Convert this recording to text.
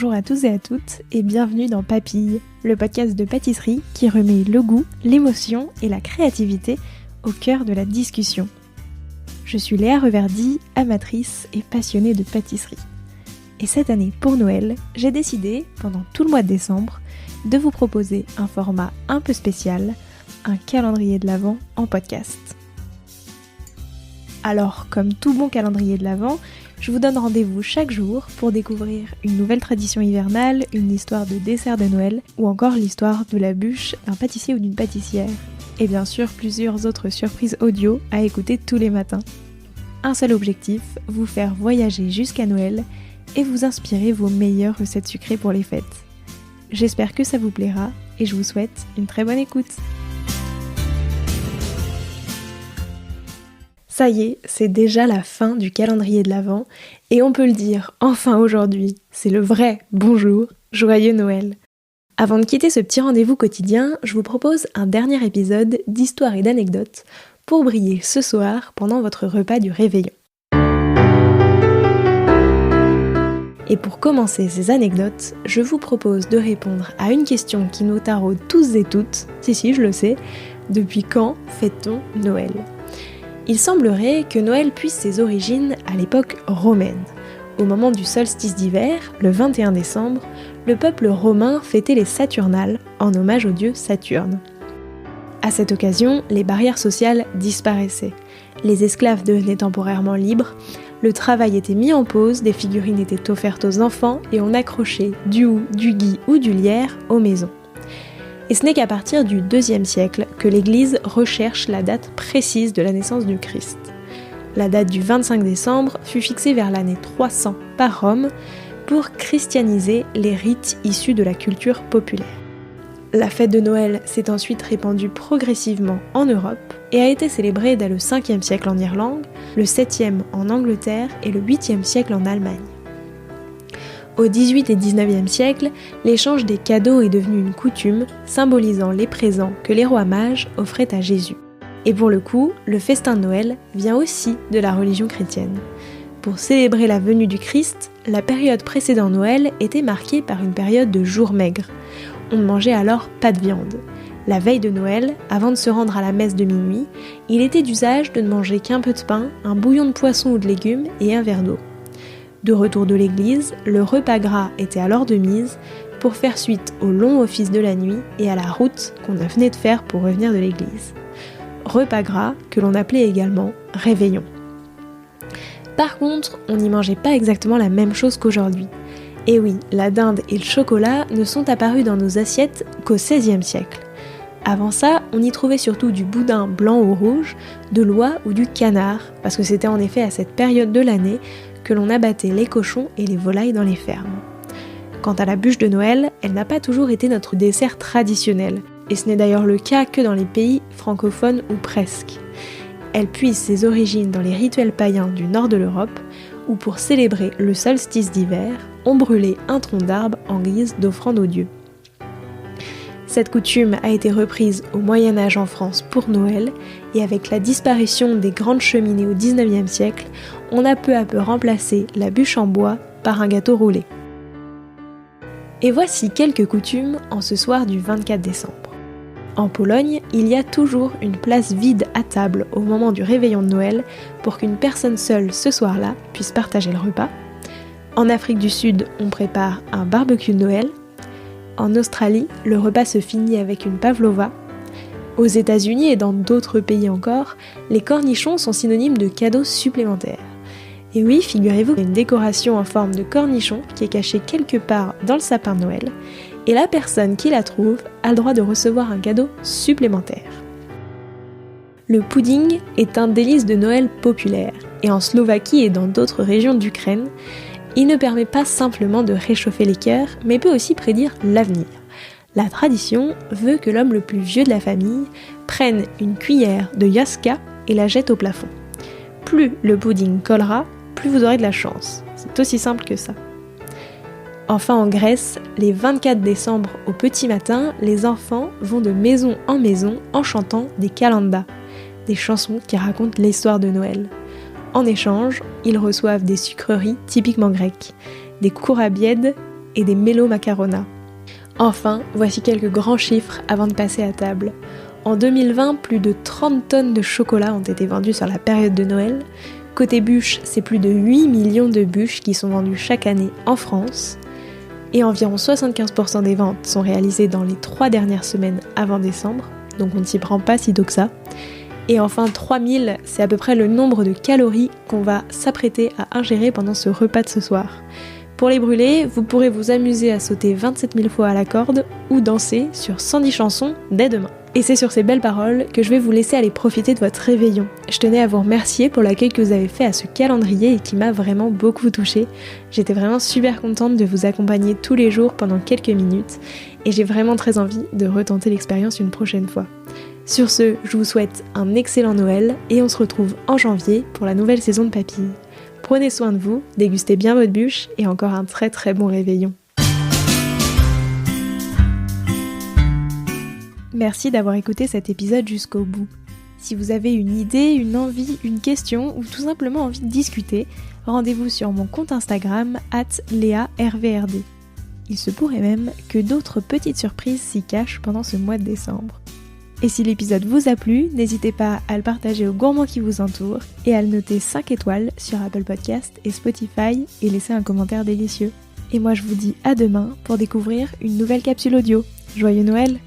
Bonjour à tous et à toutes et bienvenue dans Papille, le podcast de pâtisserie qui remet le goût, l'émotion et la créativité au cœur de la discussion. Je suis Léa Reverdy, amatrice et passionnée de pâtisserie. Et cette année pour Noël, j'ai décidé, pendant tout le mois de décembre, de vous proposer un format un peu spécial, un calendrier de l'Avent en podcast. Alors, comme tout bon calendrier de l'Avent, je vous donne rendez-vous chaque jour pour découvrir une nouvelle tradition hivernale, une histoire de dessert de Noël ou encore l'histoire de la bûche d'un pâtissier ou d'une pâtissière. Et bien sûr, plusieurs autres surprises audio à écouter tous les matins. Un seul objectif, vous faire voyager jusqu'à Noël et vous inspirer vos meilleures recettes sucrées pour les fêtes. J'espère que ça vous plaira et je vous souhaite une très bonne écoute. Ça y est, c'est déjà la fin du calendrier de l'Avent et on peut le dire enfin aujourd'hui, c'est le vrai bonjour, joyeux Noël. Avant de quitter ce petit rendez-vous quotidien, je vous propose un dernier épisode d'histoires et d'anecdotes pour briller ce soir pendant votre repas du réveillon. Et pour commencer ces anecdotes, je vous propose de répondre à une question qui nous taraude tous et toutes, si je le sais, depuis quand fête-t-on Noël ? Il semblerait que Noël puisse ses origines à l'époque romaine. Au moment du solstice d'hiver, le 21 décembre, le peuple romain fêtait les Saturnales en hommage au dieu Saturne. À cette occasion, les barrières sociales disparaissaient. Les esclaves devenaient temporairement libres, le travail était mis en pause, des figurines étaient offertes aux enfants et on accrochait du hou, du gui ou du lierre aux maisons. Et ce n'est qu'à partir du IIe siècle que l'Église recherche la date précise de la naissance du Christ. La date du 25 décembre fut fixée vers l'année 300 par Rome pour christianiser les rites issus de la culture populaire. La fête de Noël s'est ensuite répandue progressivement en Europe et a été célébrée dès le 5e siècle en Irlande, le 7e en Angleterre et le 8e siècle en Allemagne. Au XVIIIe et XIXe siècle, l'échange des cadeaux est devenu une coutume, symbolisant les présents que les rois mages offraient à Jésus. Et pour le coup, le festin de Noël vient aussi de la religion chrétienne. Pour célébrer la venue du Christ, la période précédant Noël était marquée par une période de jours maigres. On ne mangeait alors pas de viande. La veille de Noël, avant de se rendre à la messe de minuit, il était d'usage de ne manger qu'un peu de pain, un bouillon de poisson ou de légumes et un verre d'eau. De retour de l'église, le repas gras était alors de mise pour faire suite au long office de la nuit et à la route qu'on venait de faire pour revenir de l'église. Repas gras que l'on appelait également réveillon. Par contre, on n'y mangeait pas exactement la même chose qu'aujourd'hui. Et oui, la dinde et le chocolat ne sont apparus dans nos assiettes qu'au XVIe siècle. Avant ça, on y trouvait surtout du boudin blanc ou rouge, de l'oie ou du canard, parce que c'était en effet à cette période de l'année que l'on abattait les cochons et les volailles dans les fermes. Quant à la bûche de Noël, elle n'a pas toujours été notre dessert traditionnel, et ce n'est d'ailleurs le cas que dans les pays francophones ou presque. Elle puise ses origines dans les rituels païens du nord de l'Europe, où pour célébrer le solstice d'hiver, on brûlait un tronc d'arbre en guise d'offrande aux dieux. Cette coutume a été reprise au Moyen-Âge en France pour Noël, et avec la disparition des grandes cheminées au XIXe siècle, on a peu à peu remplacé la bûche en bois par un gâteau roulé. Et voici quelques coutumes en ce soir du 24 décembre. En Pologne, il y a toujours une place vide à table au moment du réveillon de Noël pour qu'une personne seule ce soir-là puisse partager le repas. En Afrique du Sud, on prépare un barbecue de Noël. En Australie, le repas se finit avec une pavlova. Aux États-Unis et dans d'autres pays encore, les cornichons sont synonymes de cadeaux supplémentaires. Et oui, figurez-vous qu'il y a une décoration en forme de cornichon qui est cachée quelque part dans le sapin de Noël, et la personne qui la trouve a le droit de recevoir un cadeau supplémentaire. Le pudding est un délice de Noël populaire, et en Slovaquie et dans d'autres régions d'Ukraine, il ne permet pas simplement de réchauffer les cœurs, mais peut aussi prédire l'avenir. La tradition veut que l'homme le plus vieux de la famille prenne une cuillère de yaska et la jette au plafond. Plus le pudding collera, plus vous aurez de la chance. C'est aussi simple que ça. Enfin en Grèce, les 24 décembre au petit matin, les enfants vont de maison en chantant des kalandas, des chansons qui racontent l'histoire de Noël. En échange, ils reçoivent des sucreries typiquement grecques, des kourabièdes et des mélo macarona. Enfin, voici quelques grands chiffres avant de passer à table. En 2020, plus de 30 tonnes de chocolat ont été vendues sur la période de Noël. Côté bûches, c'est plus de 8 millions de bûches qui sont vendues chaque année en France. Et environ 75% des ventes sont réalisées dans les 3 dernières semaines avant décembre, donc on ne s'y prend pas si tôt que ça. Et enfin, 3000, c'est à peu près le nombre de calories qu'on va s'apprêter à ingérer pendant ce repas de ce soir. Pour les brûler, vous pourrez vous amuser à sauter 27 000 fois à la corde ou danser sur 110 chansons dès demain. Et c'est sur ces belles paroles que je vais vous laisser aller profiter de votre réveillon. Je tenais à vous remercier pour l'accueil que vous avez fait à ce calendrier et qui m'a vraiment beaucoup touchée. J'étais vraiment super contente de vous accompagner tous les jours pendant quelques minutes et j'ai vraiment très envie de retenter l'expérience une prochaine fois. Sur ce, je vous souhaite un excellent Noël et on se retrouve en janvier pour la nouvelle saison de Papilles. Prenez soin de vous, dégustez bien votre bûche et encore un très très bon réveillon. Merci d'avoir écouté cet épisode jusqu'au bout. Si vous avez une idée, une envie, une question ou tout simplement envie de discuter, rendez-vous sur mon compte Instagram @learvrd. Il se pourrait même que d'autres petites surprises s'y cachent pendant ce mois de décembre. Et si l'épisode vous a plu, n'hésitez pas à le partager aux gourmands qui vous entourent et à le noter 5 étoiles sur Apple Podcast et Spotify et laisser un commentaire délicieux. Et moi je vous dis à demain pour découvrir une nouvelle capsule audio. Joyeux Noël!